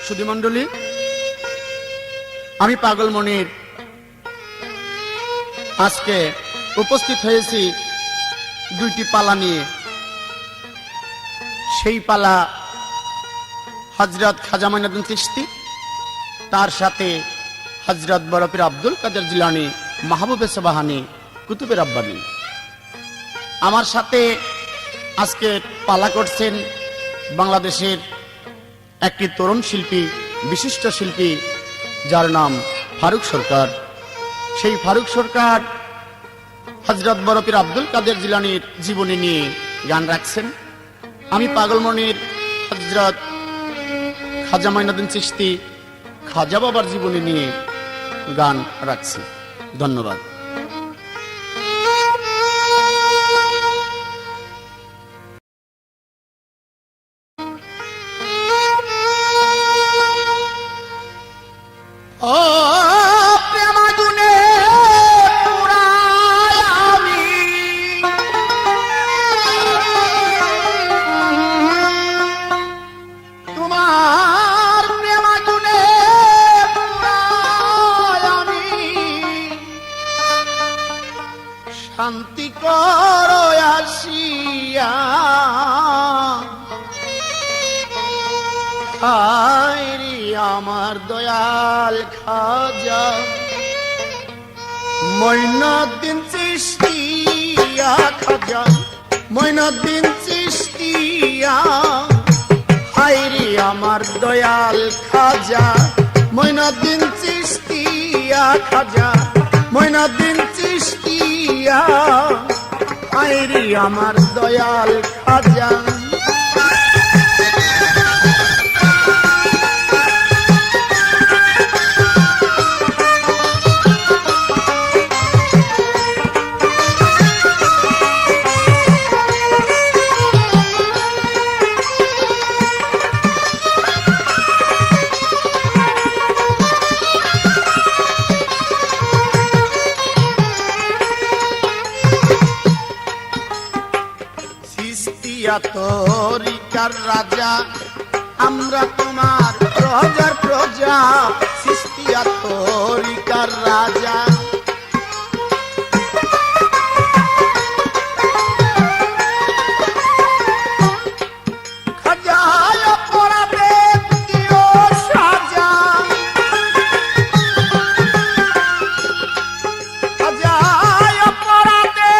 সুধীমণ্ডলী, আমি পাগল মনির আজকে উপস্থিত হয়েছি দুইটি পালা নিয়ে। সেই পালা হযরত খাজা মঈনুদ্দিন চিশতি, তার সাথে হযরত বড় পীর আব্দুল কাদের জিলানী, মাহবুবে সুবহানী, কুতুবে রাব্বানী। আমার সাথে আজকে পালা করছেন বাংলাদেশের একটি তরুণ শিল্পী, বিশিষ্ট শিল্পী, যার নাম ফারুক সরকার। সেই ফারুক সরকার হযরত বড় পীর আব্দুল কাদের জিলানীর জীবনী নিয়ে গান রাখছেন। আমি পাগল মনির হযরত খাজা মঈনুদ্দিন চিশতি, খাজা বাবার জীবনী নিয়ে গান রাখছি। ধন্যবাদ। ও প্রেমাগুনে পুরায় আমি, তোমার প্রেমাগুনে পুরায় আমি, শান্তি করো আসিয়া, আইরি আমার দয়াল খাজা মঈনুদ্দিন চিশতিয়া, খাজা মঈনুদ্দিন চিশতিয়া, আইরি আমার দয়াল খাজা মঈনুদ্দিন চিশতিয়া, খাজা মঈনুদ্দিন চিশতিয়া, আইরি আমার দয়াল খাজা। তরিকার রাজা আমরা তোমার প্রজার প্রজা, চিশতিয়া তরিকার রাজা। খাজায় পরাবে দিও সাজা, খাজায় পরাবে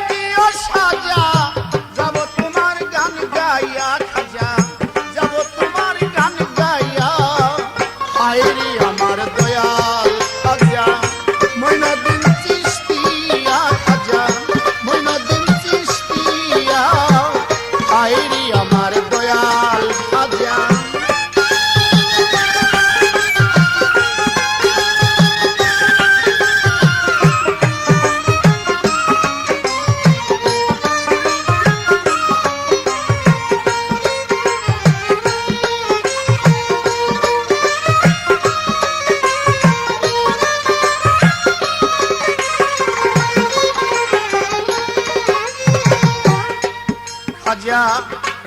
দিও সাজা,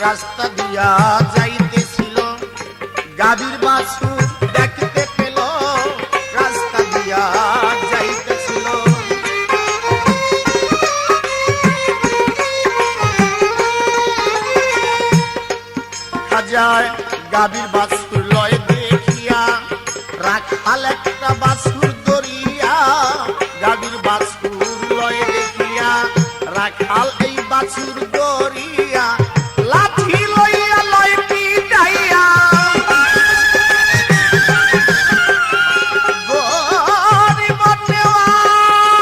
রাস্তা দিয়া যাইতেছিল, গাভীর বাছুর দেখতে পেল, রাস্তা দিয়া যাইতেছিল, খাজায় গাভীর বাছুর লয় দেখিয়া, রাখাল একটা বাছুর ধরিয়া, গাভীর বাছুর লয় দেখিয়া, রাখাল এই বাছুর ধরিয়া, লাঠি লইয়া লয় পিটাইয়া, গরিব নেওয়াজ,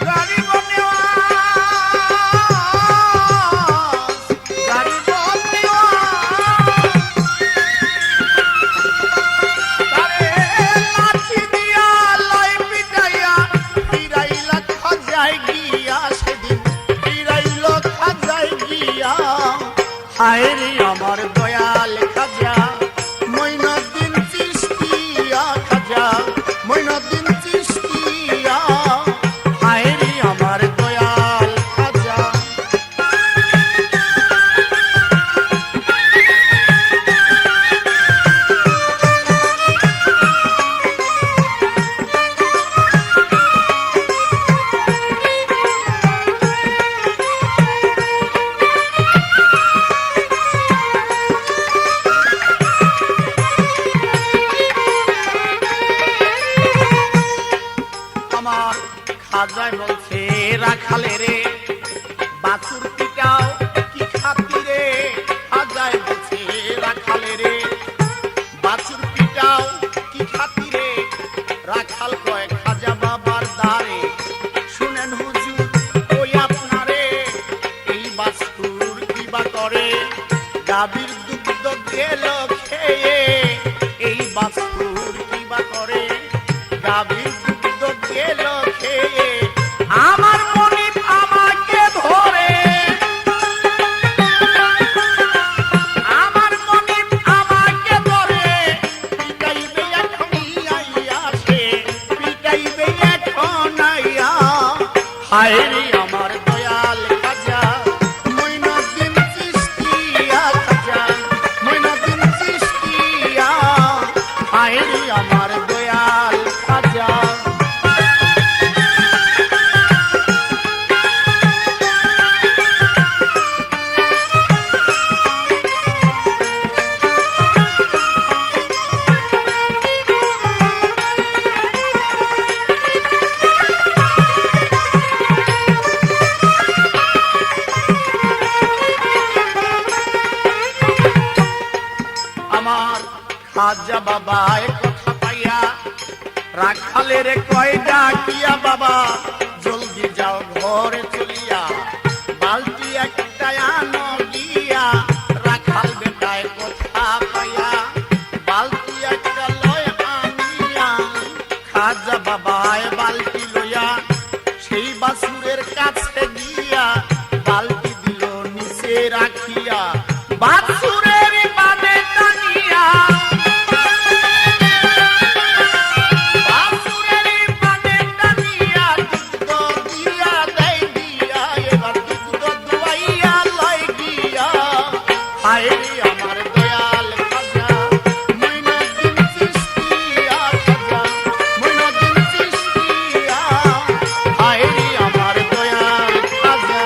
গরিব নেওয়াজ, গরিব নেওয়াজ, তারে লাঠি দিয়া লয় পিটাইয়া, ফিরাইলা খাজায় গিয়া, সেদিন ফিরাইল খাজায় গিয়া, হায়রে আমার দয়াল খাজা মঈনুদ্দিন চিশতিয়া, খাজা মঈনুদ্দিন চিশতিয়া, হায়রে আমার দয়াল খাজা। গাভীর দুগ্ধ গেল খেয়ে এই বাছুর কি বা করে গাভীর দুগ্ধ গেল খেয়ে আমার মনিব আমাকে ধরে আমার মনিব আমাকে ধরে পিটাইবে এখনই আইয়া সে পিটাইবে এখন আইয়া হায় রে আমার দয়াল খাজা মঈনুদ্দিন চিশতিয়া খাজা মঈনুদ্দিন চিশতিয়া হায় রে আমার দয়াল খাজা আমার খাজা বাবা কথা পাইয়া রাখালের কয় ডাকিয়া বাবা জলদি যাও ঘরে চলিয়া বালতি একটা আনো গিয়া রাখাল বেটায় কথা পাইয়া বালতি একটা লয় আনিয়া খাজা বাবায় বালতি লইয়া সেই বাছুরের কাছে গিয়া বালতি দিল নিচে রাখিয়া বাছুরের বাদে টানিয়া বাছুরের বাদে টানিয়া দুগ্ধ দিয়া দেয় দিয়া এবার দুগ্ধ দুয়াইয়া লয় গিয়া হায় রে আমার দয়াল খাজা মঈনুদ্দিন চিশতিয়া খাজা মঈনুদ্দিন চিশতিয়া হায় রে আমার দয়াল খাজা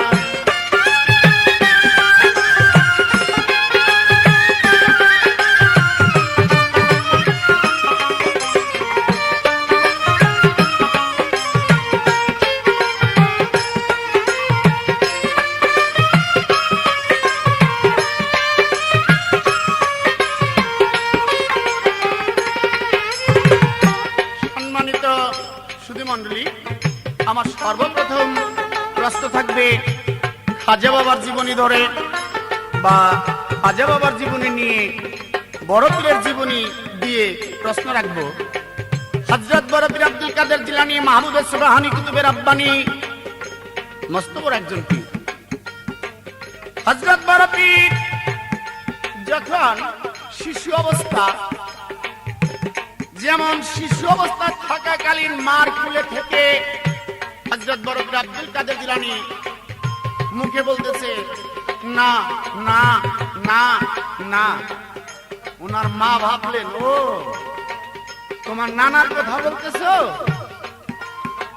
সম্মানিত সুধী মণ্ডলী, আমার সর্বপ্রথম প্রশ্ন থাকবে খাজা বাবার জীবনী ধরে বা খাজা বাবার জীবনী নিয়ে বড় পীরের জীবনী দিয়ে প্রশ্ন রাখবো। হযরত বড় পীর আব্দুল কাদের জিলানী মাহবুবে সুবহানী কুতুবে রাব্বানী মস্ত বড় একজন পীর। হযরত বড় পীর যখন শিশু অবস্থা, যেমন শিশু অবস্থা থাকাকালীন মার কুলে থেকে হযরত বড় পীর আব্দুল কাদের জিলানী মুখে বলতেছে না না না না। ওনার মা ভাবলেন, ও তোমার নানার কথা বলতেছো,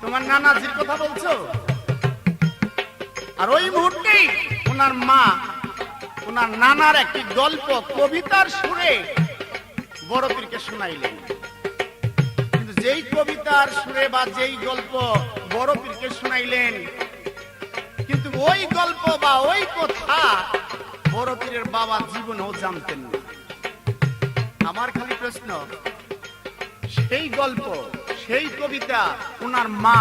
তোমার নানাজির কথা বলছো। আর ওই মুহূর্তেই ওনার মা ওনার নানার একটি গল্প কবিতার সুরে বড় পীরকে শোনাইলেন। কিন্তু যেই কবিতার সুরে বা যেই গল্প বড় পীরকে শোনাইলেন, কিন্তু ওই গল্প বা ওই কথা বড় পীরের বাবা জীবনেও জানতেন না। আমার খালি প্রশ্ন, সেই গল্প সেই কবিতা ওনার মা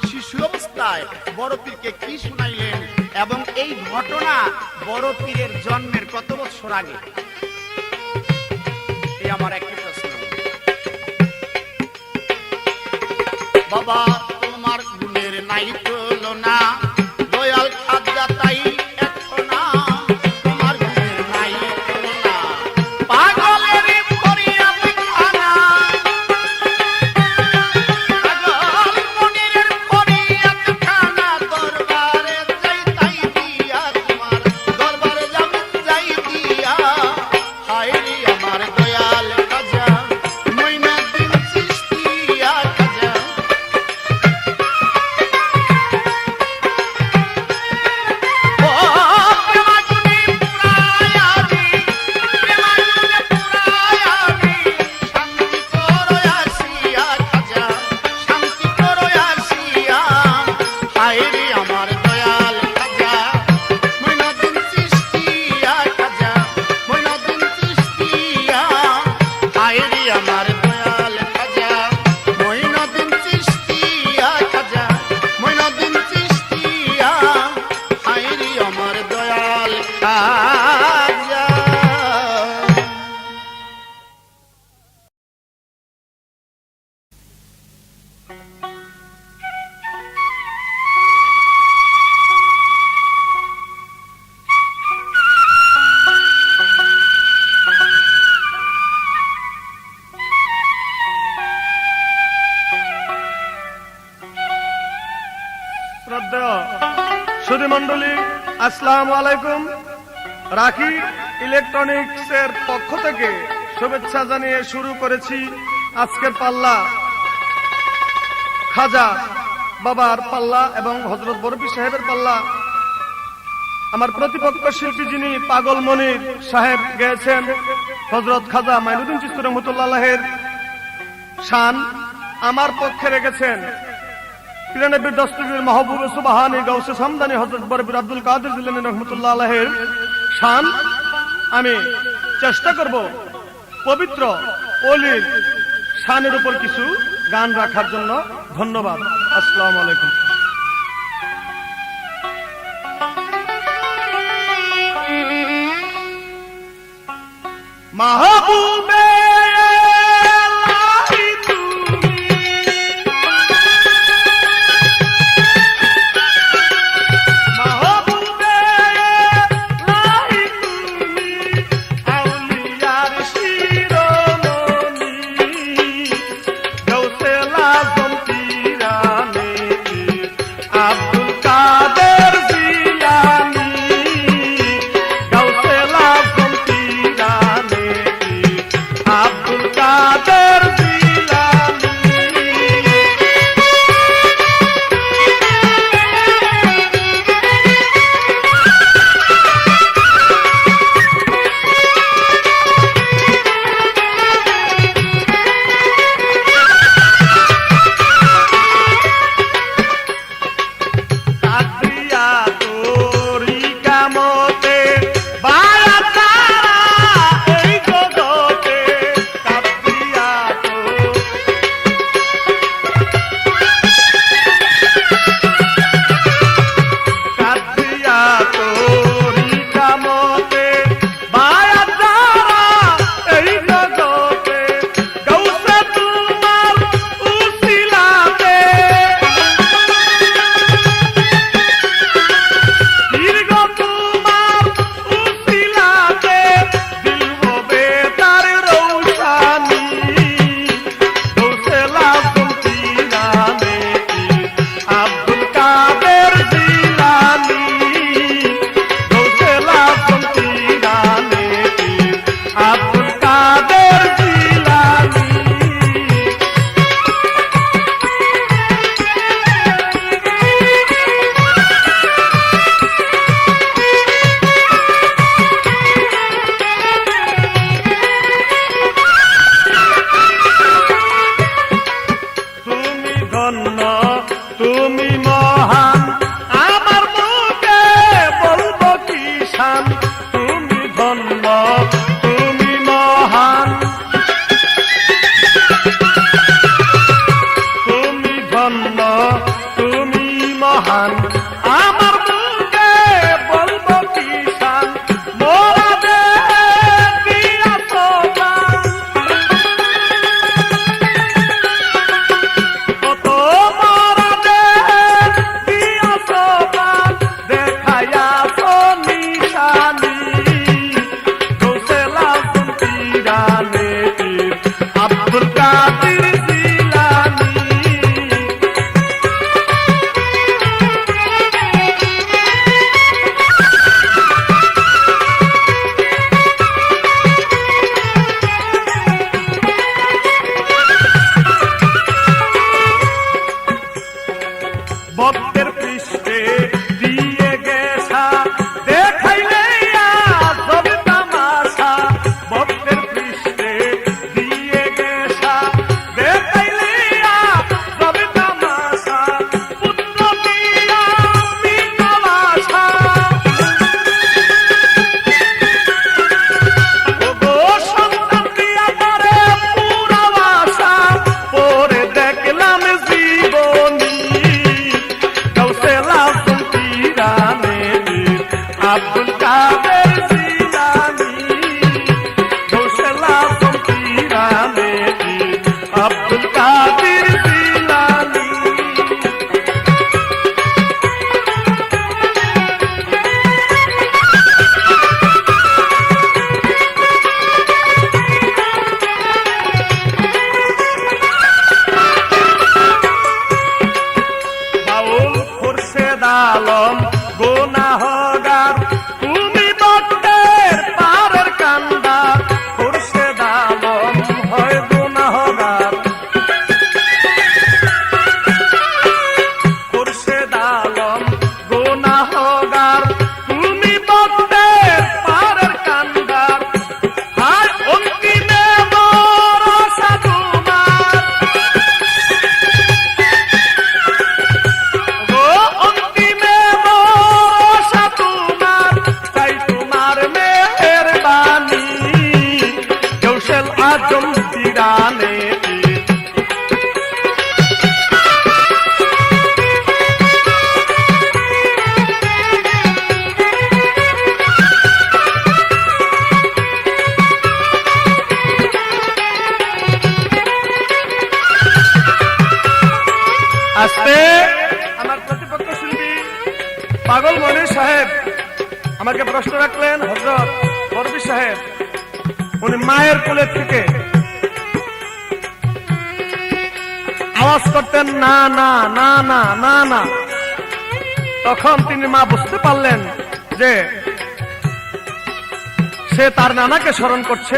শিশু অবস্থায় বড় পীরকে কি শোনাইলেন এবং এই ঘটনা বড় পীরের জন্মের কত বছর আগে, এই আমার একটি প্রশ্ন। বাবা তোমার গুণের নাই তুলনা, দয়াল খাজা তাই এখন না, তোমার গুণের নাই তুলনা, পাগলের ফরিয়াদ খানা, পাগল মনিরের ফরিয়াদ খানা, দরবারে যাই তাই দিয়া, তোমার দরবারে যাই দিয়া, হায় রে আমার দয়াল খাজা মঈনুদ্দিন চিশতিয়া খাজা। আসসালামু আলাইকুম। রাখি ইলেকট্রনিক্স এর পক্ষ থেকে শুভেচ্ছা জানিয়ে শুরু করেছি আজকের পাল্লা। খাজা বাবার পাল্লা এবং হযরত বরফি সাহেবের পাল্লা। আমার প্রতিপক্ষ শিল্পী যিনি পাগল মনির সাহেব গেয়েছেন হযরত খাজা মাইনুদ্দিন চিশতি রহমাতুল্লাহ আলাইহির শান, আমার পক্ষে রেখেছেন পিরানব্বই দস্তগীর মাহবুব সুবহানী গাউসে সামদানি হযরত বরফি আব্দুল কাদের জিলানী রহমাতুল্লাহ আলাইহির শান। আমি চেষ্টা করব পবিত্র ওলির শানের উপর কিছু গান রাখার জন্য। ধন্যবাদ। আসসালামু আলাইকুম। মাহবুবে আজম পিরানে পীর। আজকে আমার প্রতিপক্ষ শিল্পী পাগল মনির সাহেব আমাকে প্রশ্ন রাখলেন, হযরত বরবী সাহেব উনি মায়ের কোলে থেকে আওয়াজ করতেন না না না না না না। তখন তিনি মা বুঝতে পারলেন যে সে তার নানাকে স্মরণ করছে।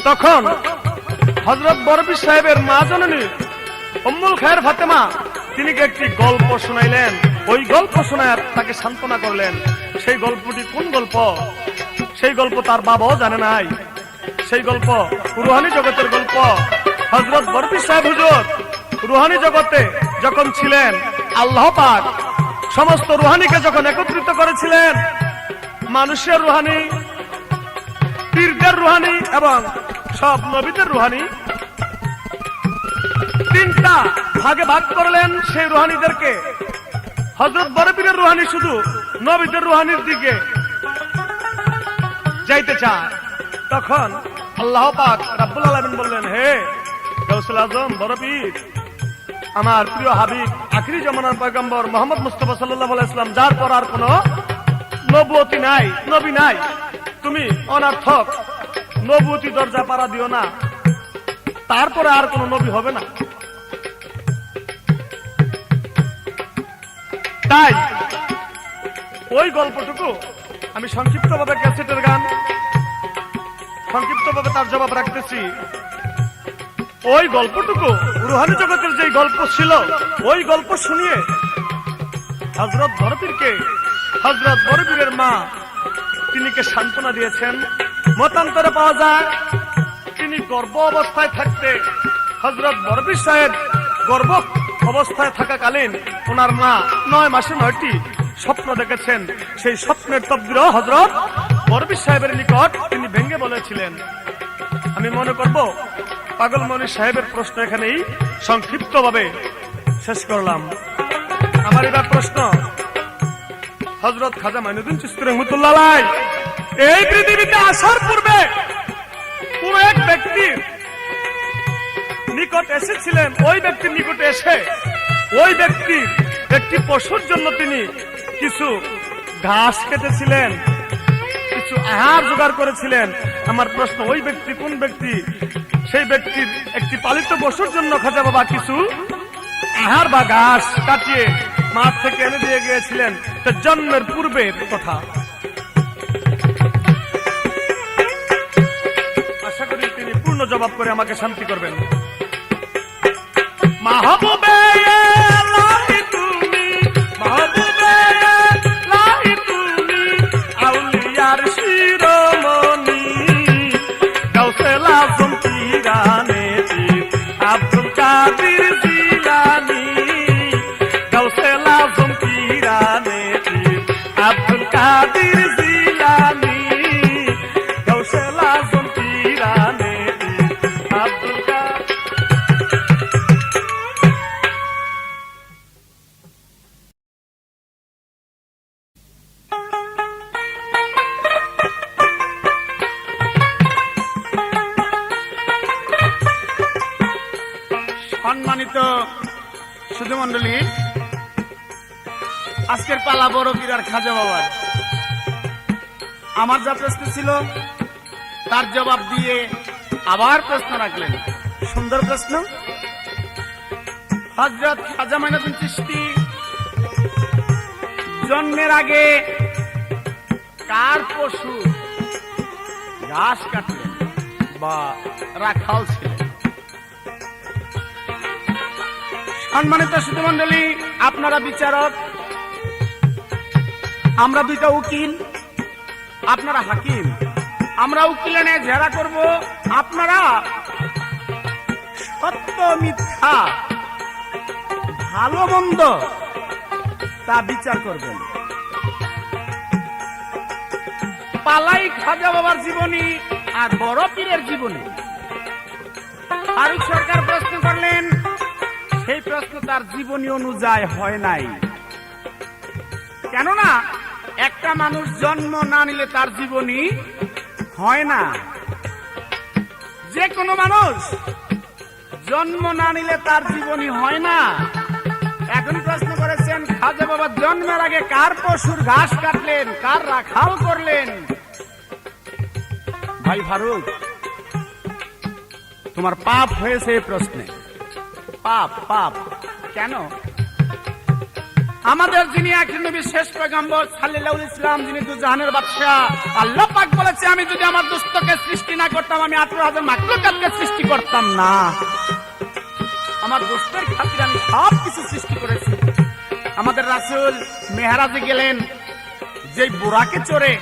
তখন হযরত বরবী সাহেবের মা জননী উম্মুল খায়ের ফাতেমা তিনি একটি গল্প শোনাইলেন। ওই গল্প শোনায় তাকে সান্ত্বনা করলেন। সেই গল্পটি কোন গল্প? সেই গল্প তার বাবাও জানে নাই। সেই গল্প রুহানি জগতের গল্প। হযরত বরবী সাহেব হুজুর রুহানি জগতে যখন ছিলেন, আল্লাহ পাক সমস্ত রুহানিকে যখন একত্রিত করেছিলেন, মানুষের রুহানি, পীরদের রুহানি এবং সব নবীদের রুহানি, তিনটা ভাগে ভাগ করলেন সেই রুহানিদেরকে। হযরত বরবীরের রুহানি শুধু নবীদের রুহানির দিকে যাইতে চায়। তখন আল্লাহ পাক রাব্বুল আলামিন বললেন, হে গাউসুল আজম বরবীর, আমার প্রিয় হাবিব আখিরি জামানার পয়গম্বর মুহাম্মদ মুস্তাফা সাল্লাল্লাহু আলাইহি ওয়াসাল্লাম, যার পর আর কোনো নবুয়তি নাই, নবী নাই, তুমি অনর্থক নবুয়তি দরজা পাড়া দিও না, তারপরে আর কোনো নবী হবে না। তাই ওই গল্পটুকু আমি সংক্ষিপ্তভাবে ক্যাসেটের গান, সংক্ষিপ্তভাবে তার জবাব রাখতেছি। ওই গল্পটুকু রুহানি জগতের যে গল্প ছিল, ওই গল্প শুনিয়ে হযরত বরবীরকে, হযরত বরবীরের মা তিনিকে সান্ত্বনা দিয়েছেন। মতান্তরে পাওয়া যায় তিনি গর্ভ অবস্থায় থাকতে, হযরত বরবী সাহেব গর্ভ অবস্থায় থাকাকালীন ওনার মা 9 মাসে 9টি স্বপ্ন দেখেছেন। সেই স্বপ্নের তকদির হযরত বরবী সাহেবের নিকট তিনি ভেঙে বলেছিলেন। আমি মনে করব পাগল মনির সাহেবের প্রশ্ন এখানেই সংক্ষিপ্তভাবে শেষ করলাম। আমার এবার প্রশ্ন, হযরত খাজা মাইনুদ্দিন চিশতি রহমাতুল্লাহ আলাইহি এই পৃথিবীতে আসার পূর্বে কোন এক ব্যক্তির নিকট এসেছিলেন। ওই ব্যক্তির নিকটে এসে ওই ব্যক্তির একটি পশুর জন্য তিনি কিছু ঘাস কেটেছিলেন, কিছু আহার জোগাড় করেছিলেন। আমার প্রশ্ন, ওই ব্যক্তি কোন ব্যক্তি? সেই ব্যক্তির একটি পালিত পশুর জন্য খাজা বাবা কিছু আহার বা ঘাস কাটিয়ে মাঠ থেকে এনে দিয়ে গিয়েছিলেন। তার জন্মের পূর্বের কথা। আশা করি তিনি পূর্ণ জবাব করে আমাকে শান্তি করবেন। মাহবুবে লাহি তুমি, মাহবুবে লাহি তুমি, আউলিয়ার শিরোমণি, গাউসুল আজম পিরানে পীর আব্দুল কাদের জিলানী, গাউসুল আজম পিরানে পীর আব্দুল কাদের জিলানী, গাউসুল আজম পিরানে পীর আব্দুল কাদের। সম্মানিত সুধীমণ্ডলী, আজকের পালা বরবীর আর খাজা বাবার। আমার যা প্রশ্ন ছিল তার জবাব দিয়ে আবার প্রশ্ন রাখলেন। সুন্দর প্রশ্ন। হযরত খাজা মাইনুদ্দিন চিশতি জন্মের আগে কার পশু ঘাস কাটলেন বা রাখাল ছিলেন? সম্মানিত সুধীমণ্ডলী, আপনারা বিচারক, আমরা দুইটা উকিল, আপনারা হাকিম। আমরা উকিল এনে ঝেড়া করব, আপনারা সত্য মিথ্যা ভালো মন্দ তা বিচার করবেন। পালাই খাজা বাবার জীবনী আর বড় পীরের জীবনী ফারুক সরকার প্রশ্ন করলেন, সেই প্রশ্ন তার জীবনী অনুযায়ী হয় নাই। কেননা একটা মানুষ জন্ম না নিলে তার জীবনী হয় না। যে কোনো মানুষ জন্ম না নিলে তার জীবনী হয় না। এখন প্রশ্ন করেছেন, খাজা বাবা জন্মের আগে কার পশুর ঘাস কাটলেন, কার রাখাল করলেন? ভাই ফারুক, তোমার পাপ হয়েছে এই প্রশ্নে। পাপ পাপ কেন? আমাদের যিনি আখির নবী শেষ পয়গম্বর সাল্লাল্লাহু আলাইহি ইসলাম, যিনি দুজাহানের বাদশা, আল্লাহ পাক বলেছে, আমি যদি আমার দুষ্টকে সৃষ্টি না করতাম, আমি 18,000 মাখলুকাতকে সৃষ্টি করতাম না। আমার দোস্তের খাতিরে আমি সব কিছু সৃষ্টি করেছি। আমাদের রাসূল মেহরাজে গেলেন, যেই বুরাকে চড়ে,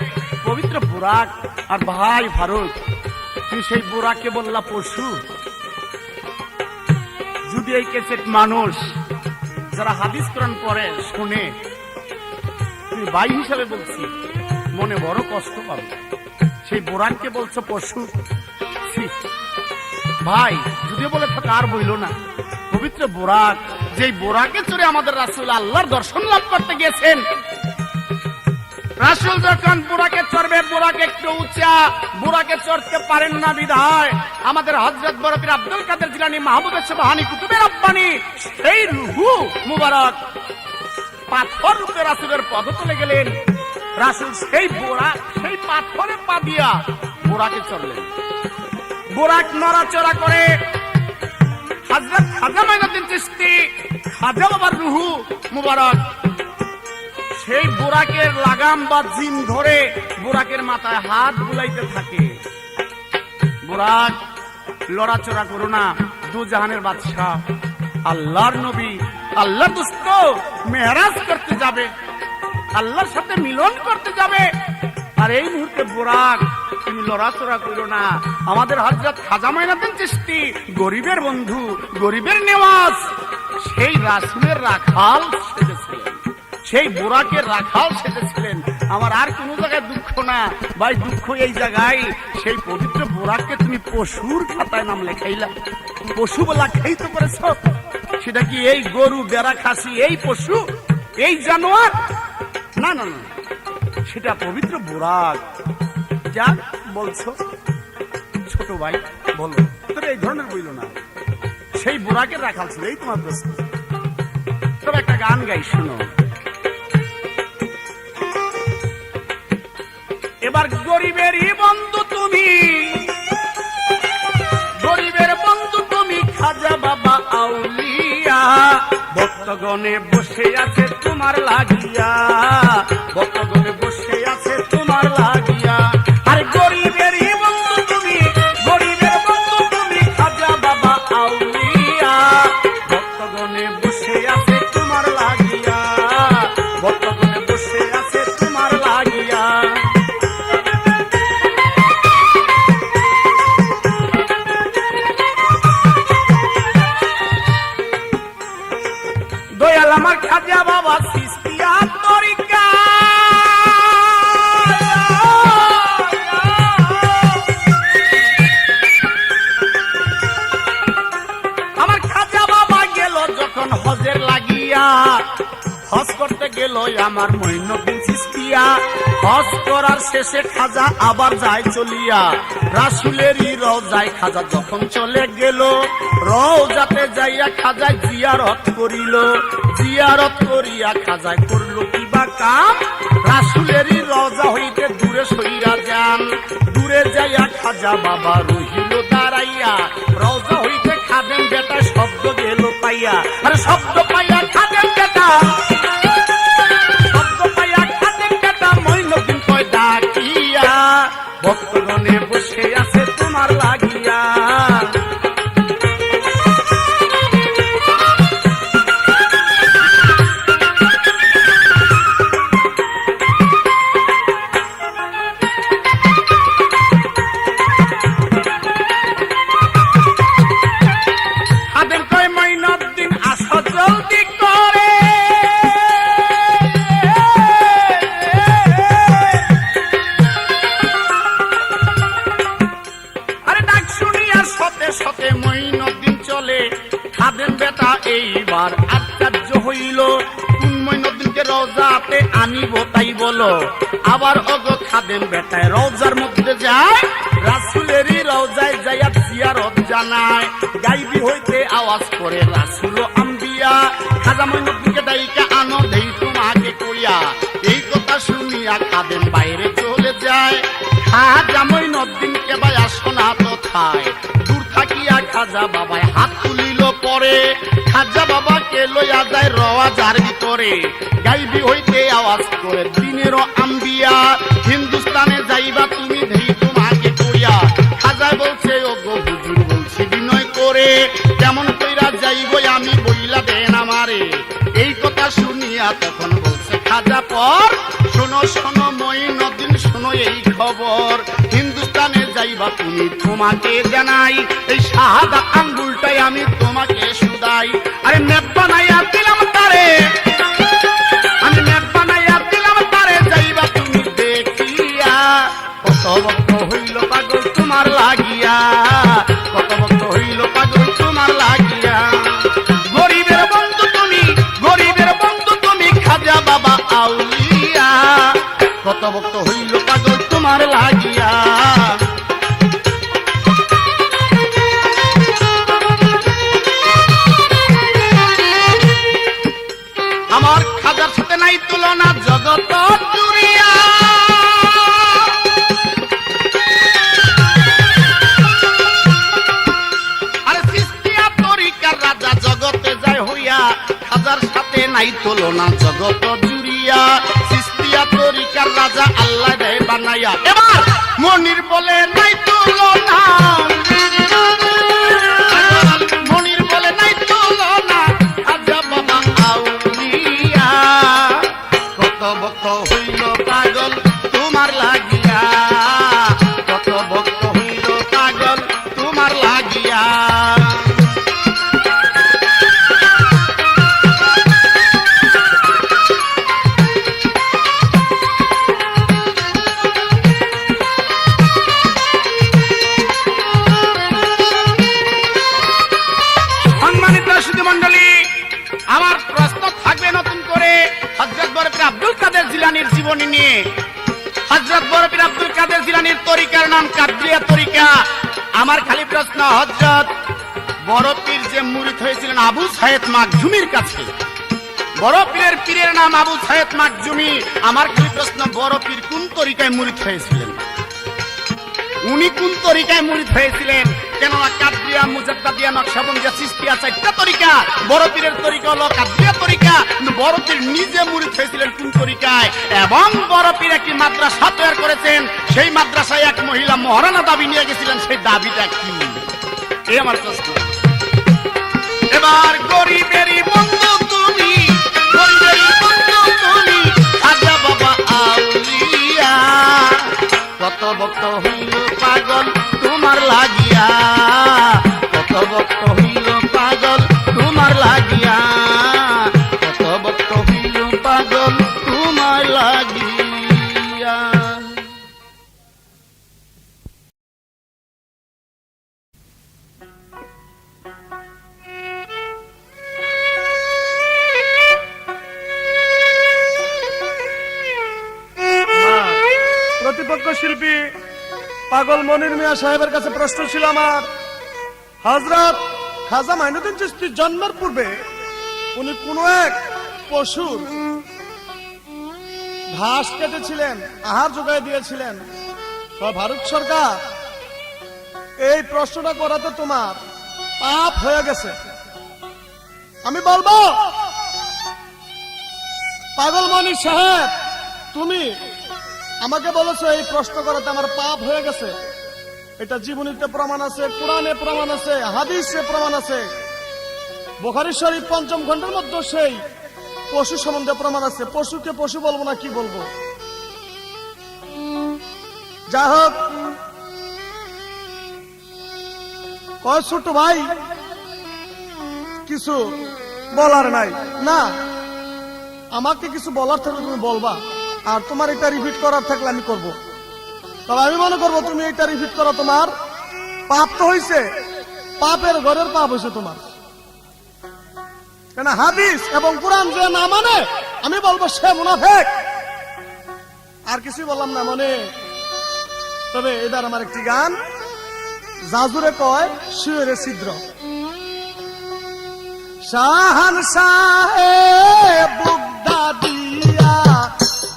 পবিত্র বুরাক। আর ভাই ফারুক, তুমি সেই বুরাকে বললা পশু। যদি এই কেসেট মানুষ যারা হাদিস কোরআন পড়ে শুনে, তুমি ভাই হিসাবে বলছি, মনে বড় কষ্ট পাবে। সেই বুরাককে বলছো পশু। ভাই যদিও বলে থাকা আর বইল না, পবিত্র বুরাক, যেই বুরাকে চড়ে আমাদের রাসূল আল্লাহর দর্শন লাভ করতে গিয়েছেন। রাসূল যখন বুরাকে চড়বে, বুরাক একটু উঁচা, বুরাকে চড়তে পারেন না বিধায় আমাদের হযরত বড় পীর আব্দুল কাদের জিলানী মাহবুবে সুবহানী কুতুবে রাব্বানী সেই রূহু মুবারক পাথর রূপে রাসূলের পদতলে গেলেন। রাসূল সেই বুরাক, সেই পাথরে পা দিয়া বুরাকে চড়লেন। বুরাক নড়াচড়া করে। হযরত খাজা মাইনুদ্দিন চিশতি, খাজা বাবার রূহু মুবারক সেই বুরাকের লাগাম বা জিন ধরে বুরাকের মাথায় হাত বুলাইতে থাকে। বুরাক, লড়াচড়া করো না, দুজাহানের বাদশা, আল্লাহর নবী, আল্লাহর দোস্ত মেহরাজ করতে যাবে, আল্লাহর সাথে মিলন করতে যাবে। আর এই মুহূর্তে বুরাক, তুমি লড়াচড়া করো না। আমাদের হযরত খাজা মাইনুদ্দিন চিশতি, গরিবের বন্ধু, গরিবের নেওয়াজ, সেই রাসূলের রাখাল সেজেছিলেন, সেই বুরাকের রাখাল সেজেছিলেন। আমার আর কোন জায়গায় দুঃখ না ভাই, দুঃখ এই জায়গায়, সেই পবিত্র বুরাককে তুমি পশুর খাতায় নাম লেখাইলা। পশু বলা খাইতে করেছ, সেটা কি এই গরু, বেড়া, খাসি, এই পশু, এই জানোয়ার? না না না, সেটা পবিত্র বুরাক। যা বলছো ছোট ভাই, বলো, তবে এই ধরনের বইল না। সেই বুরাকের রাখাল ছিল, এই তোমার প্রশ্ন। তবে একটা গান গাই, শুনো। এবার গরিবেরই বন্ধু তুমি, গরিবের বন্ধু তুমি, খাজা বাবা আউলিয়া, ভক্তগণে বসে আছে তোমার লাগিয়া, ভক্তগণে বসে আছে তোমার লাগিয়া। আর গরিবেরই বন্ধু তুমি, গরিবের বন্ধু তুমি, খাজা বাবা আউলিয়া, ভক্তগণে বসে আছে তোমার লাগিয়া, ভক্তগণে বসে আছে তোমার লাগিয়া। দয়াল আমার খাজা বাবা চিশতিয়া তরিকা, আমার খাজা বাবা গেল যখন হজের লাগিয়া, হজ করতে গেল আমার মঈনুদ্দিন চিশতিয়া, হজ করার শেষে খাজা আবার যায় চলিয়া, রাসূলেরই রওজায় খাজা যখন চলে গেল, রওজাতে যাইয়া খাজা জিয়ারত করিল, জিয়ারত করিয়া খাজায় করল কিবা কাম, রাসূলেরই রওজা হইতে দূরে সইরা যান, দূরে যাইয়া খাজা বাবা রহিল দাঁড়াইয়া, রওজা হইতে খাদেম বেটা শব্দ গেল পাইয়া, আরে শব্দ পাইয়া খাদেম বেটা, শব্দ পাইয়া খাদেম বেটা মঈনুদ্দিন কয় ডাকিয়া, ভক্তগণে বসে আছে তোমার লাগিয়া। খাদেম কয় মঈনুদ্দিন আসো জলদি করে, আরে ডাক খাদেম বেটা এইবার আশ্চর্য হইল, কোন মঈনুদ্দিনকে রওজাতে আনিব তাই বলো। আবার ওগো খাদেম বেটায় রওজার মধ্যে যায়, রাসূলেরই রওজায় যাইয়া জিয়ারত জানায়। গাইবি হইতে আওয়াজ করে রাসূল ও আম্বিয়া, খাজা মঈনুদ্দিনকে ডাইকা আনো দেই তোমাকে কইয়া। এই কথা শুনিয়া খাদেম বাইরে চলে যায়। খাজা মঈনুদ্দিনকে ভাই আসো না তথায়, দূর থাকিয়া খাজা বাবায় হাত তুলিল পরে। খাজা বাবাকে লইয়া যায় রওজার ভিতরে, গাইবি হইতে আওয়াজ করে দিনেরও আম্বিয়া, হিন্দুস্তানে যাইবা তুমি দেই তোমাকে কইয়া। খাজা বলছে ওগো হুজুর বলছি বিনয় করে, কেমন কইরা যাইব আমি বইলা দেন আমারে। এই কথা শুনিয়া তখন বলছে খাজা পর, শোনো শোনো মঈনুদ্দিন শোনো এই খবর, হিন্দুস্তানে যাইবা তুমি তোমাকে জানাই, এই শাহাদাত আঙ্গুলটাই আমি তোমাকে শুধাই। আরে মেপ বানাইয়া দিলাম তারে, আমি মেপ বানাইয়া দিলাম তারে, যাইবা তুমি দেখিয়া। কত ভক্ত হইল পাগল তোমার লাগিয়া, কত ভক্ত হইল পাগল তোমার লাগিয়া। গরিবের বন্ধু তুমি, গরিবের বন্ধু তুমি, খাজা বাবা আউলিয়া, কত ভক্ত হইল পাগল তোমার লাগিয়া। আমার খাজার সাথে নাই তুলনা জগত জুড়িয়া। আরে সৃষ্টিয়া তরিকার রাজা জগতে যায় হইয়া, খাজার সাথে নাই তুলনা জগত জুড়িয়া। সৃষ্টিয়া তরিকার রাজা আল্লাহ দেয় বানাইয়া। এবার মনির বলে নাই তুলনা, মনির বলে নাই তুলনা, খাজা বাবা আউলিয়া, কত ভক্ত হইল পাগল তোমার লাগিয়া, কত ভক্ত হইল পাগল তোমার লাগিয়া। সম্মানিত সুধী মণ্ডলী, আমার প্রশ্ন থাকবে নতুন করে হযরত বরফির আব্দুল কাদের জিলানীর জীবনী নিয়ে। হযরত বরফির আব্দুল কাদের জিলানীর তরিকার নাম কাদরিয়া তরিকা। আমার খালি প্রশ্ন, হযরত বরফির যে মুরিদ হয়েছিলেন আবু সাইদ মাকজুমির কাছে, বরফিরের পীরের নাম আবু সাইদ মাকজুমি। আমার খালি প্রশ্ন, বরফির কোন তরিকায় মুরিদ হয়েছিলেন? উনি কোন তরিকায় মুরিদ হয়েছিলেন? কেননা কাদরিয়া, মুজাদ্দাদিয়া, নকশবন্দিয়া, চিশতিয়া চারটা তরিকা, বড় পীরের তরিকা হলো কাদরিয়া তরিকা। কিন্তু বড় পীর নিজে মুরিদ হয়েছিলেন কোন তরিকায়? এবং বড় পীর একটি মাদ্রাসা তৈরি করেছেন, সেই মাদ্রাসায় এক মহিলা মহারানা দাবি নিয়ে গেছিলেন, সেই দাবিটা কি? এই আমার প্রশ্ন। এবার গরিবেরই বন্ধু তুমি, গরিবেরই বন্ধু তুমি, খাজা বাবা আউলিয়া, কত ভক্ত হইল পাগল তোমার লাগিয়া, কত ভক্ত হইল পাগল তোমার লাগিয়া, কত ভক্ত হইল পাগল তোমার লাগিয়া। প্রতিপক্ষ শিল্পী পাগল মনির মিয়া সাহেবের কাছে প্রশ্ন ছিল আমার, হযরত খাজা মাইনুদ্দিন চিশতির জন্মের পূর্বে উনি কোন এক পশুর ঘাস কেটেছিলেন, আহার যোগায় দিয়েছিলেন। ভারত সরকার এই প্রশ্নটা করাতে তোমার পাপ হয়ে গেছে। আমি বলবো পাগল মনির সাহেব, তুমি আমাকে বলেছো এই প্রশ্ন করাতে আমার পাপ হয়ে গেছে। এটা জীবনীতে প্রমাণ আছে, কোরআনে প্রমাণ আছে, হাদিসে প্রমাণ আছে, বুখারী শরীফ ৫ম খণ্ডের মধ্যে সেই পশু সম্বন্ধে প্রমাণ আছে। পশুকে পশু বলবো না কি বলবো? যা হোক, কয় ছোট ভাই কিছু বলার নাই না, আমাকে কিছু বলার থাকলে তুমি বলবা, আর তোমার এটা রিপিট করার থাকলে আমি করব। তবে আমি মনে করবো তুমি এটা রিপিট করো, তোমার পাপ তো হয়েছে, পাপের ঘরের পাপ হয়েছে তোমার। কেন হাদিস এবং কোরআন যে না মানে আমি বলবো সে মুনাফিক। আর কিছু বললাম না মনে। তবে এবার আমার একটি গান জাজুরে কয় শিওরে ছিদ্র। শাহান শাহে বুগদা দিয়া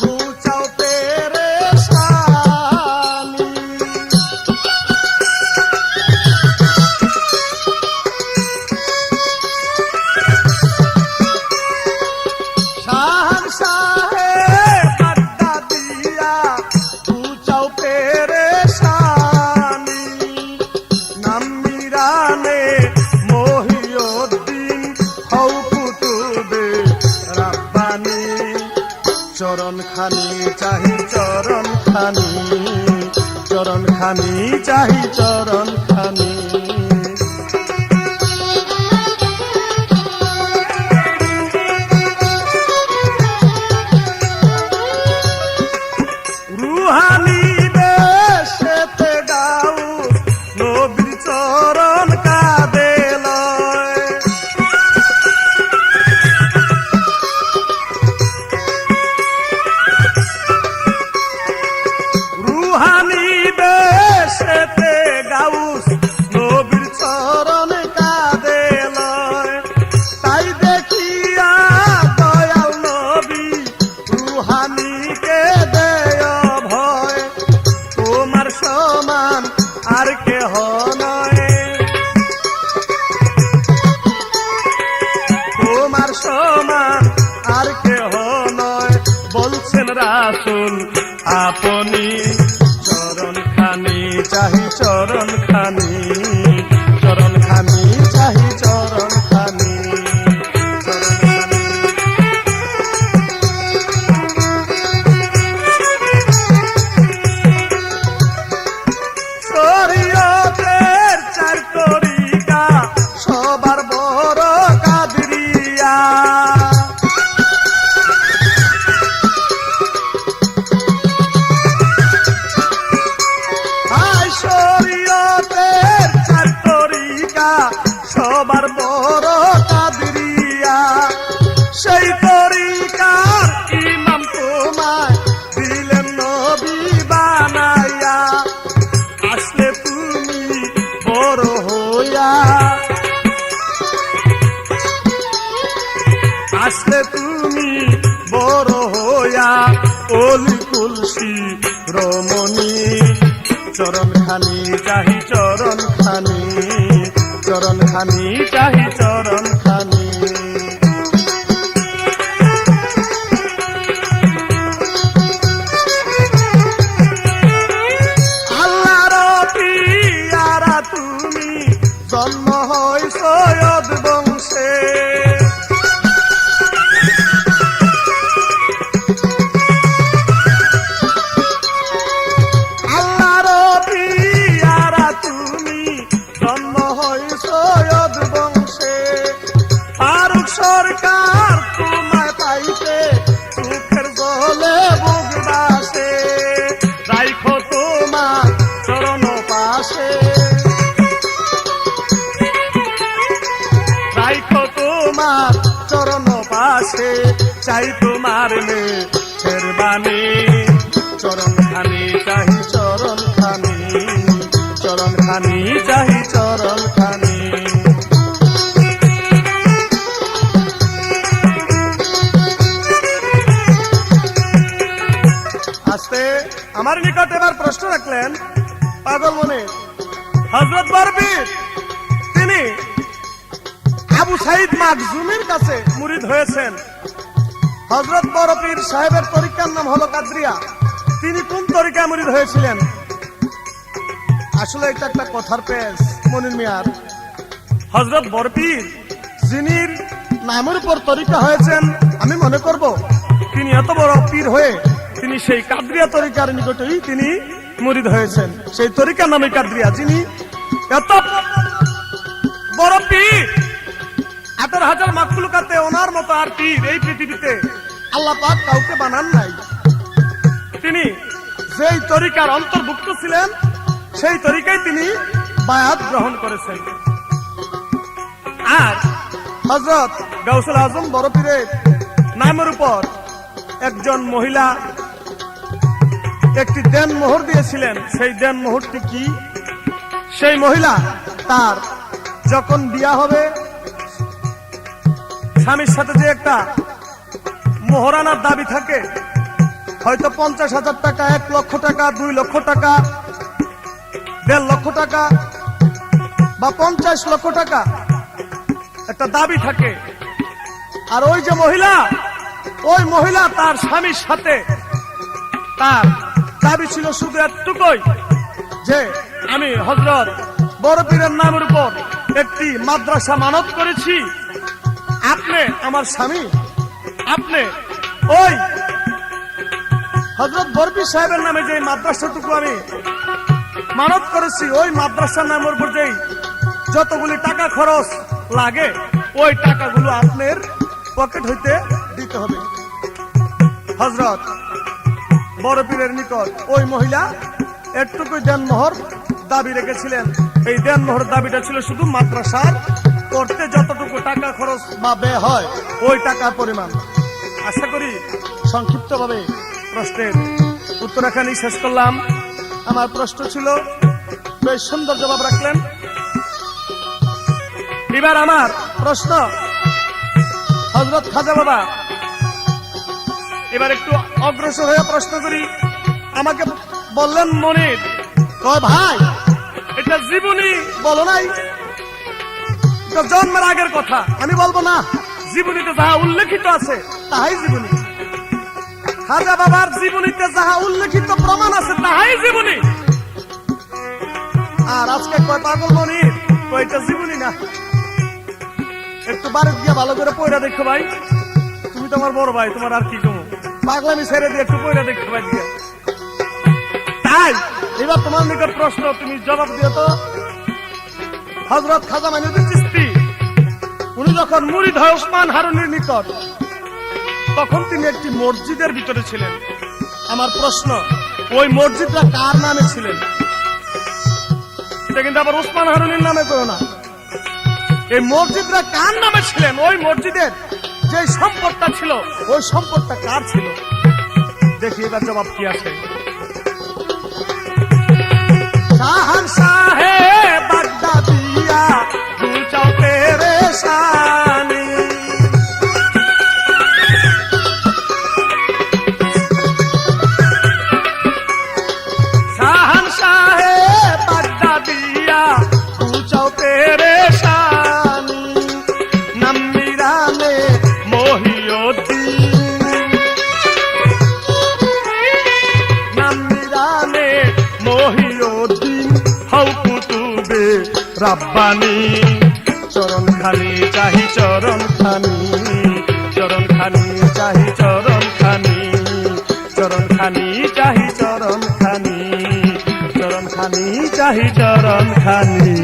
বুচাও পেরেশানি, শাহান শাহে বুগদা দিয়া বুচাও পেরেশানি, নামিরানে মহিউদ্দিন হও কুতুবে রাব্বানি, চরণ খানি চাহি চরণ খানি, চরণ খানি চাহি চরণ খানি। রুহানি দেশেতে গাউস নবীর চরণ কাঁদে লয়, রুহানি দেশেতে গাউস নবীর চরণ কাঁদে লয়, তাই দেখিয়া দয়াল নবী রুহানিকে দেয় ভয়, তোমার সমান আর কেহ নয়, তোমার সমান আর কেহ নয়, বলছেন রাসূল আপনি, চরণ খানি চাহি চরণ খানি, চরণ খানি চাহি চরণ খানি, চরণ খানি। শরীয়তের চার তরিকা সবার বড় কাদরিয়া, শরীয়তের চার তরিকা সবার বড় কাদরিয়া, সেই তরিকার ইমাম তোমায় দিলেন নবী বানাইয়া, আসলে তুমি বড় হইয়া, আসলে তুমি বড় হইয়া অলি তুলসী রমণী, চরণ খানি চাহি চরণ খানি, চরণ খানি চাহি চরণ খানি। আল্লাহর পিয়ারা তুমি জন্ম হয় সৈয়দ বংশে, আল্লাহর পিয়ারা তুমি জন্ম হয় সৈয়দ বংশে, ফারুক সরকার তোমায় পাইতে সুখের জলে বুক বাসে, রাইখো তোমার চরণ পাশে, রাইখো তোমার চরণ পাশে, চাই তোমার মেহেরবানি, চরণ খানি চাহি চরণ খানি, চরণ খানি চাহি চরণ খানি। আস্তে আমার নিকট এবার প্রশ্ন রাখলেন পাগল মনে হযরত বরবীর, তিনি আবু সাইদ মাকজুমের কাছে মুরিদ হয়েছেন। হযরত বরপীর সাহেবের তরিকার নাম হলো কাদরিয়া। তিনি কোন তরিকায় মুরিদ হয়েছিলেন? আসলে এটা একটা কথার পেশ মনির মিয়ার। হযরত বরপীর যিনির নামের উপর তরিকা হয়েছেন, আমি মনে করব তিনি এত বড় পীর হয়ে তিনি সেই কাদরিয়া তরিকার নিকটেই তিনি মুরিদ হয়েছেন। সেই তরিকার নামে কাদরিয়া, যিনি এত বড় পীর, 18,000 মাখলুকাতে ওনার মতো আর পীর এই পৃথিবীতে আল্লাহ পাক কাউকে বানান নাই। তিনি যেই তরিকার অন্তর্ভুক্ত ছিলেন সেই তরিকায় তিনি বায়াত গ্রহণ করেছেন। আর হযরত গাউসুল আজম বড় পীরের নামের উপর একজন মহিলা একটি দেনমোহর দিয়েছিলেন। সেই দেনমোহরটি কি? সেই মহিলা তার যখন বিয়া হবে স্বামীর সাথে যে একটা মোহরানার দাবি থাকে, হয়তো 50,000 টাকা, 1 লক্ষ টাকা, 2 লক্ষ টাকা, 1.5 লক্ষ টাকা বা 50 লক্ষ টাকা একটা দাবি থাকে। আর ওই যে মহিলা, ওই মহিলা তার স্বামীর সাথে তার দাবি ছিল শুধু এতটুকুই যে আমি হযরত বড় পীরের নামের উপর একটি মাদ্রাসা মানত করেছি, আপনি আমার স্বামী, আপনি ওই হযরত বড় পীর সাহেবের নামে যে মাদ্রাসাটুকু আমি মানত করেছি, ওই মাদ্রাসার নামের উপর যেই যতগুলি টাকা খরচ লাগে, ওই টাকাগুলো আপনার পকেট হইতে দিতে হবে। হযরত বড় পীরের নিকট ওই মহিলা একটুকু দেনমোহর দাবি রেখেছিলেন। এই দেনমোহর দাবিটা ছিল শুধু মাদ্রাসার করতে যতটুকু টাকা খরচ বা ব্যয় হয় ওই টাকার পরিমাণ। আশা করি সংক্ষিপ্তভাবে প্রশ্নের উত্তরখানি শেষ করলাম। আমার প্রশ্ন ছিল, বেশ সুন্দর জবাব রাখলেন। এবার আমার প্রশ্ন, হযরত খাজা বাবা এবার একটু অগ্রসর হয়ে প্রশ্ন করি। আমাকে বললেন মনির, কয় ভাই এটা জীবনী বলো নাই, এটা জন্মের আগের কথা। আমি বলবো না, জীবনীতে যাহা উল্লেখিত আছে তাহাই জীবনী। খাজা বাবার জীবনীতে যাহা উল্লেখিত প্রমাণ আছে তাহাই জীবনী। আর আজকে কয় পাগল মনির, কয়টা জীবনী না। একটু বাড়ি গিয়ে ভালো করে পয়রা দেখো ভাই, তুমি তো আমার বড় ভাই, তোমার আর কি কমো, পাগলামি ছেড়ে দিয়ে একটু পয়রা দেখো ভাই দিয়ে। তাই এবার তোমার নিকট প্রশ্ন, তুমি জবাব দিও তো। হযরত খাজা মাইনুদ্দিন চিশতি উনি যখন মুরিদ হয় ওসমান হারুনির নিকট, তখন তিনি একটি মসজিদের ভিতরে ছিলেন। আমার প্রশ্ন, ওই মসজিদটা কার নামে ছিলেন? এটা কিন্তু আবার ওসমান হারুনির নামে করো না। এই মসজিদটা কার নামে ছিলেন? ওই মসজিদের যে সম্পদটা ছিল, ওই সম্পদটা কার ছিল? দেখি এবার জবাব কি আছে। শাহনশাহে বাগদাদিয়া ভুল চাও তেরে শানি, শাহনশাহে বাগদাদিয়া ভুল চাও তেরে শানি, নামিরানে মহিউদ্দিন, নামিরানে মহিউদ্দিন হও কুতুবে রাব্বানি, চরণ খানি চাহি চরণ খানি, চরণ খানি চাহি চরণ খানি, চরণ খানি চাহি চরণ খানি, চরণ খানি চাহি চরণ খানি।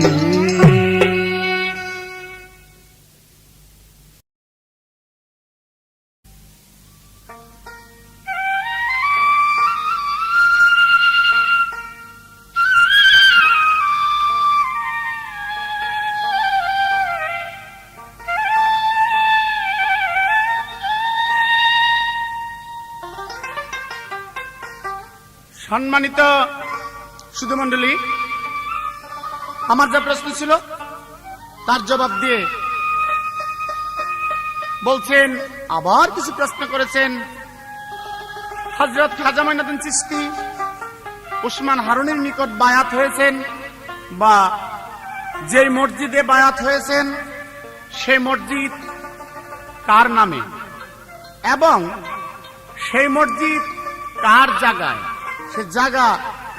সম্মানিত সুধী মণ্ডলী, আমার যা প্রশ্ন ছিল তার জবাব দিয়ে বলছেন, আবার কিছু প্রশ্ন করেছেন। হযরত খাজা মাইনুদ্দিন চিশতি ওসমান হারুনির নিকট বায়াত হয়েছেন, বা যেই মসজিদে বায়াত হয়েছেন সেই মসজিদ কার নামে, এবং সেই মসজিদ কার জায়গায়, সে জায়গা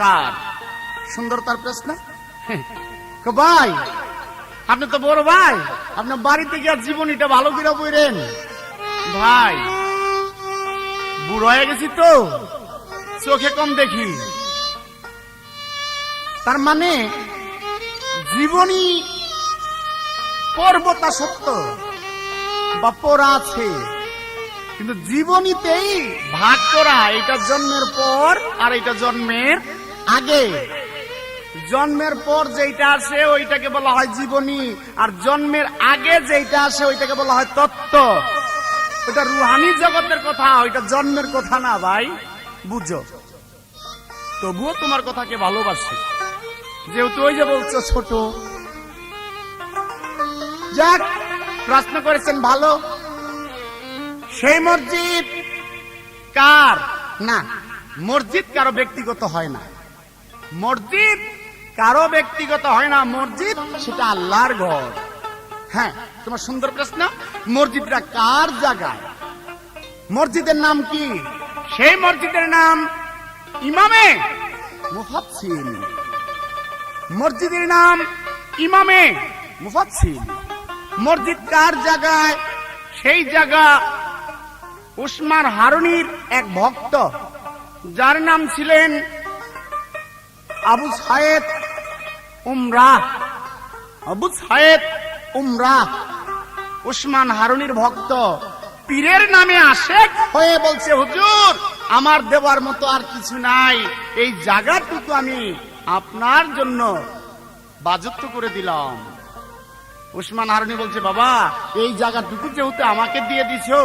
কার? সুন্দর তার প্রশ্ন। ভাই আপনি তো বড় ভাই, আপনার বাড়িতে গিয়ে জীবনীটা ভালো করে বইরেন ভাই। বুড়ো হয়ে গেছি তো, চোখে কম দেখি। তার মানে জীবনী পড়ব তা সত্য, বা পড়া আছে, কিন্তু জীবনীতেই ভাগ করা, এটা জন্মের পর আর এটা জন্মের আগে। জন্মের পর যেটা আসে ওইটাকে বলা হয় জীবনী, আর জন্মের আগে যেটা আসে ওইটাকে বলা হয় তত্ত্ব। ওইটা রুহানি জগতের কথা, ওইটা জন্মের কথা না ভাই, বুঝো। তবুও তোমার কথাকে ভালোবাসি, যেহেতু ওই যে বলছো ছোট। যাক, প্রশ্ন করেছেন ভালো। সেই মসজিদ কার? না, মসজিদ কারো ব্যক্তিগত হয় না। মসজিদ কারো ব্যক্তিগত হয় না, মসজিদ সেটা আল্লাহর ঘর। হ্যাঁ, তোমার সুন্দর প্রশ্ন। মসজিদটা কার জায়গায়? মসজিদের নাম কি? সেই মসজিদের নাম ইমামে মুফাসসিল। মসজিদের নাম ইমামে মুফাসসিল। মসজিদ কার জায়গায়? সেই জায়গা উসমান হারুনির এক ভক্ত, যার নাম ছিলেন আবু সায়েদ উমরাহ। আবু সায়েদ উমরাহ উসমান হারুনির ভক্ত, পীরের নামে আশেক হয়ে বলছে, হুজুর আমার দেওয়ার মতো আর কিছু নাই, এই জায়গাটুকু আমি আপনার জন্য বাজেয়াপ্ত করে দিলাম। উসমান হারুনি বলছে, বাবা এই জায়গাটুকু যেহেতু আমাকে দিয়ে দিছো,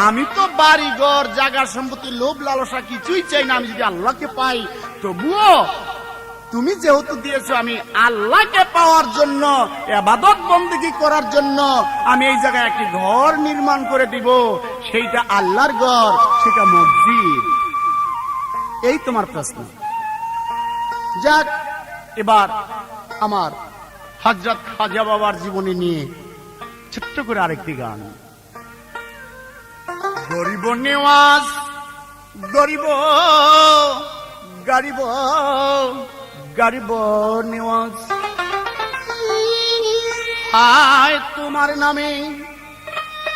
আমি তো বাড়ি ঘর জায়গা সম্পত্তি লোভ লালসা কিছুই চাই না, আমি যদি আল্লাহকে পাই, তবুও তুমি যেহেতু দিয়েছো, আমি আল্লাহকে পাওয়ার জন্য, ইবাদত বন্দেগী করার জন্য আমি এই জায়গায় একটি ঘর নির্মাণ করে দিব। সেইটা আল্লাহর ঘর, সেটা মসজিদ। এই তোমার প্রশ্ন। যাক, এবার আমার হযরত খাজা বাবার জীবনী নিয়ে ছোট্ট করে আরেকটি গান। গরিব নেওয়াজ, গরিব গরিব গরিব নেওয়াজ, আয় তোমার নামে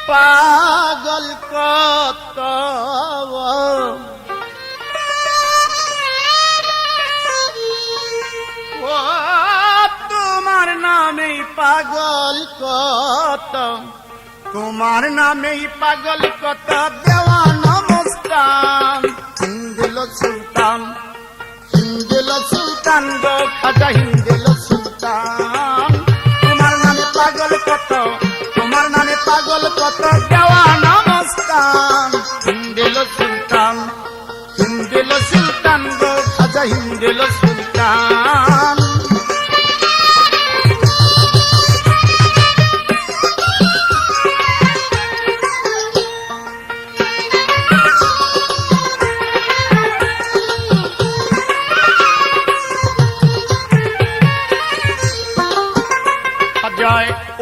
পাগল কত, ও তোমার নামে পাগল কত, তোমার নামে পাগল কত, দেওয়ানা মুস্তান হিন্দিল সুলতান, হিন্দিল সুলতান গো খাজা হিন্দিল সুলতান। তোমার নামে পাগল কত, তোমার নামে পাগল কত, দেওয়ানা মুস্তান হিন্দিল সুলতান, হিন্দিল সুলতান গো খাজা হিন্দিল সুলতান।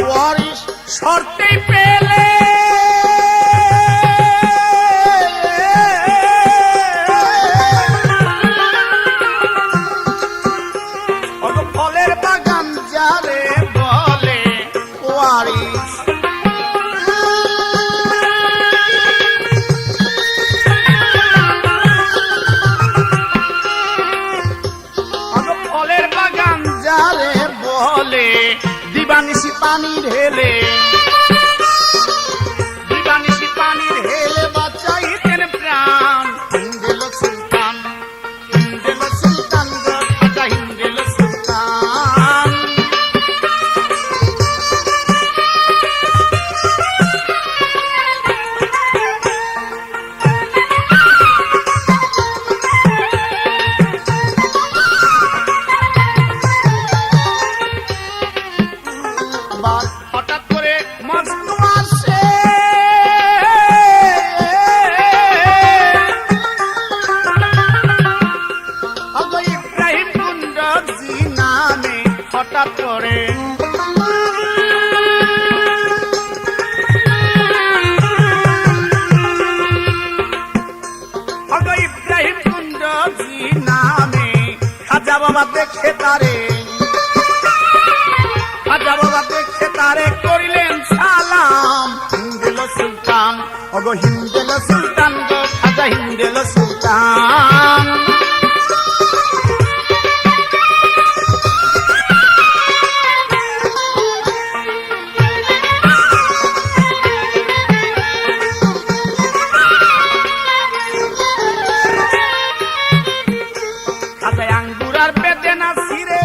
ওয়ারিশ শর্তে পেলে ফলের বাগান যারে বলে ওয়ারিশ, ফলের বাগান যারে বলে, দিবানিশি পানি ঢেলে, দিবানিশি পানি ঢেলে বাঁচাইতেন প্রাণ হিন্দিল সুলতান, হিন্দিল সুলতান গো খাজা হিন্দিল সুলতান। হঠাৎ করে মজনু আসে, ইব্রাহিম কুন্ডজি নামে হঠাৎ করে, ইব্রাহিম কুন্ডজি নামে খাজা বাবা দেখে তারে, খাজা বাবা দেখে তারে করিলেন সালাম হিন্দিল সুলতান, ওগো হিন্দিল সুলতান গো খাজা হিন্দিল সুলতান। খাজা আঙ্গুরার বেদেনা ছিঁড়ে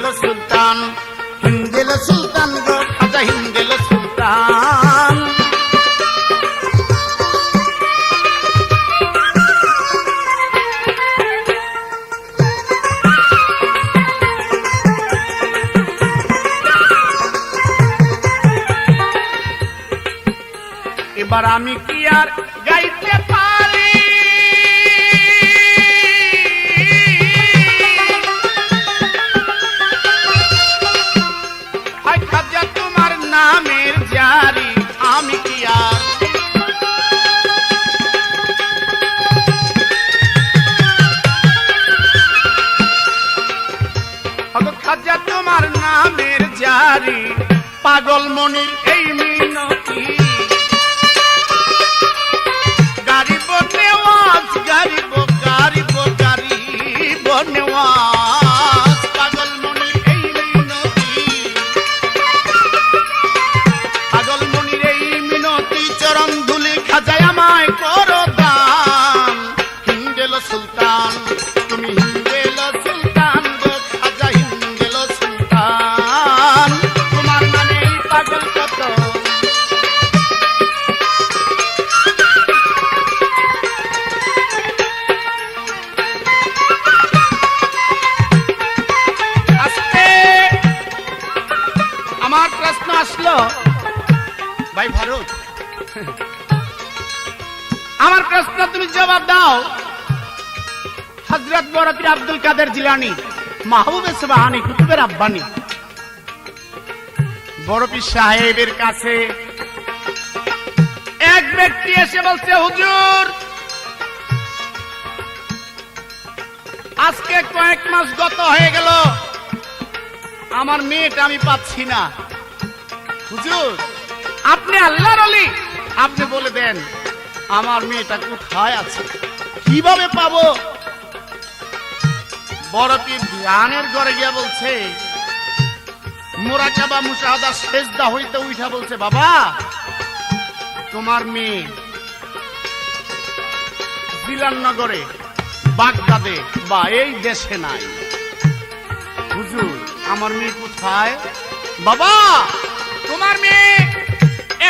হিন্দেল সুলতান, হিন্দেল সুলতান গো খাজা হিন্দেল সুলতান। এবার আমি কি আর গাইতে পারি, হায় খাজা তোমার নামের জারি, আমি কি আর খাজা তোমার নামের জারি, পাগল মনির এই মিনতি, গারিব নেওয়াজ গারিব গারিব গারিব নেওয়াজ, পাগল মনির এই মিনতি, পাগল মনির এই মিনতি, চরণ ধুলি খাজায় আমায় করো দান, হিন্দেল সুলতান তুমি হিন্দেল সুলতান গো খাজা হিন্দেল সুলতান, তোমার নামে এই পাগল কত। আমার প্রশ্ন আসলো, ভাই ফারুক আমার প্রশ্ন তুমি জবাব দাও। হযরত বরপীর আব্দুল কাদের জিলানী, মাহবুবে সুবহানী, কুতুবে রাব্বানী, বরপীর সাহেবের কাছে এক ব্যক্তি এসে বলছে, হুজুর আজকে কয়েক মাস গত হয়ে গেল, আমার মেয়েটা আমি পাচ্ছি না। হুজুর আপনি আল্লাহর ওলি, আপনি বলে দেন আমার মেয়েটা কোথায় আছে, কিভাবে পাবো। বরপীর ধ্যানের ঘরে গিয়া বলছে, মুরাকাবা মুশাহাদা সেজদা হইতে উঠা বলছে, বাবা তোমার মেয়ে জিলাননগরে, বাগদাদে বা এই দেশে নাই। হুজুর আমার মেয়ে কোথায়? বাবা তোমার মেয়ে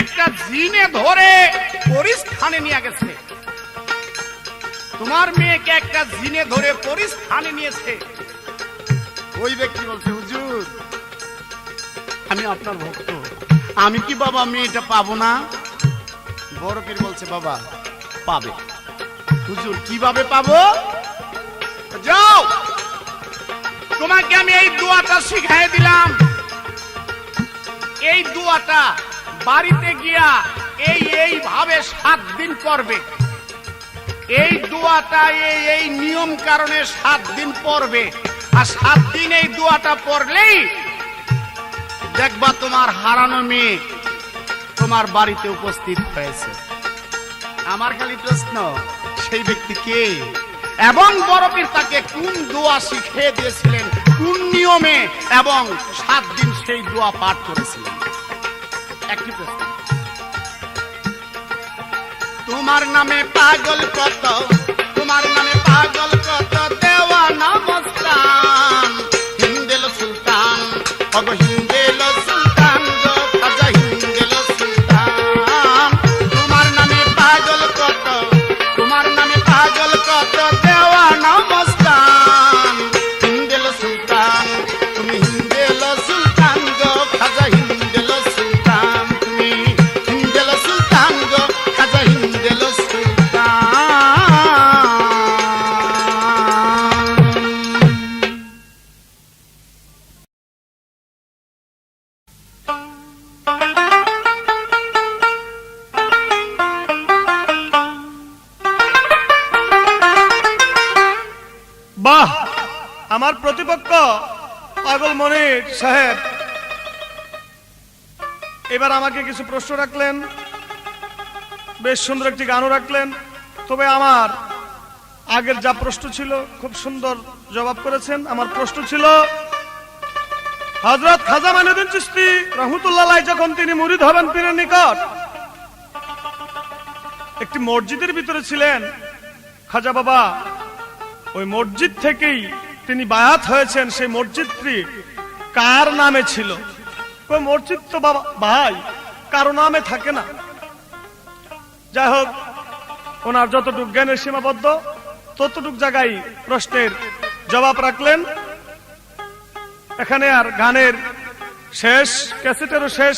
একটা জিনে ধরে পরিস্থানে নিয়ে গেছে, তোমার মেয়েকে একটা জিনে ধরে পরিস্থানে নিয়েছে। ওই ব্যক্তি বলছে, হুজুর আমি আপনার ভক্ত, আমি কি বাবা মেয়েটা পাবো না? বড় পীর বলছে, বাবা পাবে। হুজুর কিভাবে পাবো? যাও তোমাকে আমি এই দোয়াটা শিখাই দিলাম, এই দোয়াটা বাড়িতে গিয়া এইভাবে 7 দিন পড়বে, এই দোয়াটা এই নিয়ম কারণে 7 দিন পড়বে, আর 7 দিন এই দোয়াটা পড়লেই দেখবা তোমার হারানো মেয়ে তোমার বাড়িতে উপস্থিত হয়েছে। আমার খালি প্রশ্ন, সেই ব্যক্তি কে এবং বড় পীর তাকে কোন দোয়া শিখিয়ে দিয়েছিলেন, কোন নিয়মে, এবং 7 দিন সেই দোয়া পাঠ করেছিলেন? একটি প্রশ্ন। তোমার নামে পাগল কত, তোমার নামে পাগল কত, দেওয়া নমস্কান হিন্দেল সুলতান, অগ হিন্দেল সুলতান গো খাজা হিন্দেল সুলতান, তোমার নামে পাগল কত, তোমার নামে পাগল কত, দেওয়া নমস্কান হিন্দেল সুলতান, তুমি হিন্দেল সুলতান গো খাজা হিন্দেল সুলতান, তুমি হিন্দেল সুলতান গো খাজা হিন্দেল সুলতান। বাহ, আমার প্রতিপক্ষ পাগল মনির সাহেব এবার আমাকে কিছু প্রশ্ন রাখলেন, বেশ সুন্দর একটি গানও রাখলেন। তবে আমার আগের যা প্রশ্ন ছিল খুব সুন্দর জবাব করেছেন। আমার প্রশ্ন ছিল, হযরত খাজা মাইনুদ্দিন চিশতি রহমতুল্লাহ আলাইহি যখন তিনি মুরিদ হবেন পীরের নিকট, একটি মসজিদের ভিতরে ছিলেন খাজা বাবা, ওই মসজিদ থেকেই তিনি বায়াত হয়েছেন। সেই মসজিদটি কার নামে ছিল? মসজিদ তো বাবা ভাই কারো নামে থাকে না। যাই হোক, ওনার যতটুকু জ্ঞানের সীমাবদ্ধ ততটুক জায়গায় প্রশ্নের জবাব রাখলেন। এখানে আর গানের শেষ, ক্যাসেটেরও শেষ,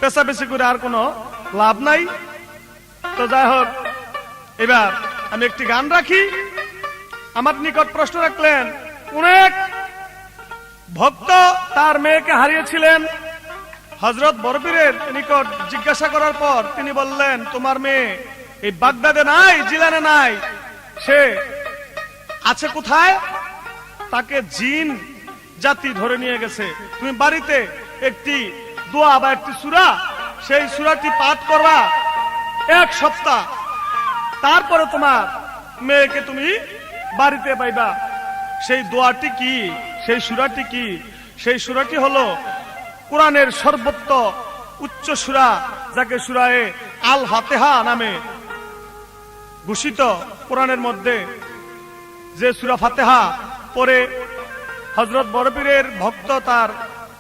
পেশাপেশি করে আর কোনো লাভ নাই। তো যাই হোক, এবার আমি একটি গান রাখি। আমার নিকট প্রশ্ন রাখলেন, অনেক ভক্ত তার মেয়েকে হারিয়েছিলেন। হযরত বরপীরের নিকট জিজ্ঞাসা করার পর তিনি বললেন, তোমার মেয়ে এই বাগদাদে নাই, জিলানে নাই, সে আছে কোথায়? তাকে জিন জাতি ধরে নিয়ে গেছে। তুমি বাড়িতে একটি দোয়া বা একটি সূরা, সেই সূরাটি পাঠ করবা 1 সপ্তাহ, তারপরে তোমার মেয়েকে তুমি বাড়িতে পাইবা। সেই দোয়াটি কি, সেই সূরাটি কি? সেই সূরাটি হলো কোরআনের সর্বোচ্চ উচ্চ সূরা, যাকে সূরায়ে আল ফাতিহা নামে ঘোষিত। কোরআনের মধ্যে যে সূরা ফাতিহা পড়ে হযরত বরপীরের ভক্ত তার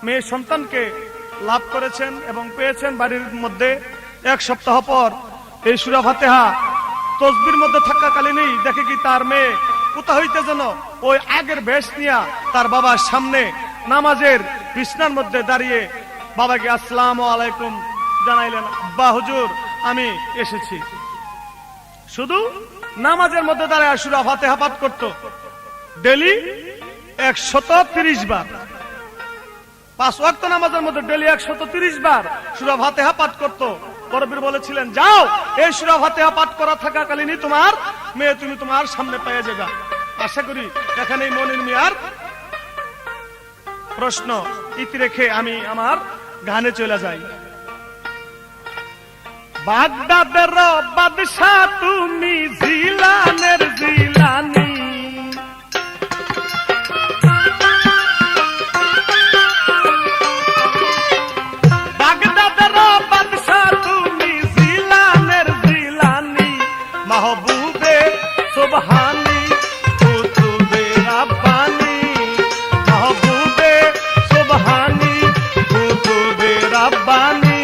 মেয়ে সন্তানকে লাভ করেছেন এবং পেয়েছেন বাড়ির মধ্যে। 1 সপ্তাহ পর এই সূরা ফাতিহা তসবির মধ্যে থাকাকালীনই দেখে কি তার মেয়ে কোথা হইতে যেন ওই আগের বেশ নিয়া তার বাবার সামনে নামাজের বিছনার মধ্যে দাঁড়িয়ে বাবাকে আসসালামু আলাইকুম জানাইলেন, আব্বা হুজুর আমি এসেছি। শুধু নামাজের মধ্যে দাঁড়ায় সূরা ফাতিহা পাঠ করত ডেলি 130 বার। 5 ওয়াক্ত নামাজের মধ্যে ডেলি 130 বার সূরা ফাতিহা পাঠ করত। বরপীর বলেছিলেন, যাও এই সূরা ফাতিহা পাঠ করা থাকাকালীনই তোমার মেয়ে তুমি তোমার সামনে পেয়ে যাবে। আশা করি এখানেই মনির মিয়ার প্রশ্ন ইতি রেখে আমি আমার গানে চলে যাই। বাগদাদের বাদশাহ তুমি, জিলানের জিলানি, বাগদাদের বাদশাহ তুমি, জিলানের জিলানি, মাহবুবে সুবহানি, কুতুবে রাব্বানি, মাহবুবে সুবহানি, কুতুবে রাব্বানি।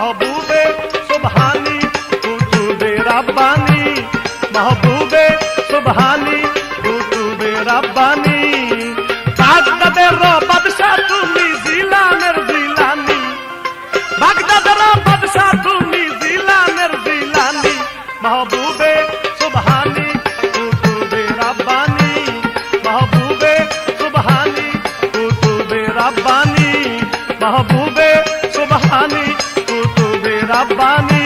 महबूबे सुबहानी कुतुबे रब्बानी महबूबे सुबहानी कुतुबे रब्बानी बागदाদের বাদশা তুমি জিলানের জিলানি বাগদাদের বাদশা তুমি জিলানের জিলানি महबूबे सुबहानी कुतुबे रब्बानी महबूबे सुबहानी कुतुबे रब्बानी महबूबे सुबहानी कुतुबे रब्बानी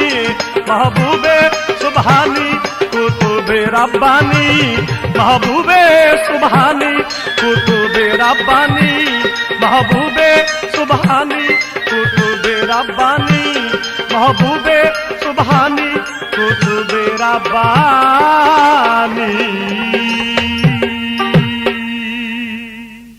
महबूबे सुबहानी कुतुबे रब्बानी महबूबे सुबहानी कुतुबे रब्बानी महबूबे सुबहानी कुतुबे रब्बानी महबूबे सुबहानी कुतुबे रब्बानी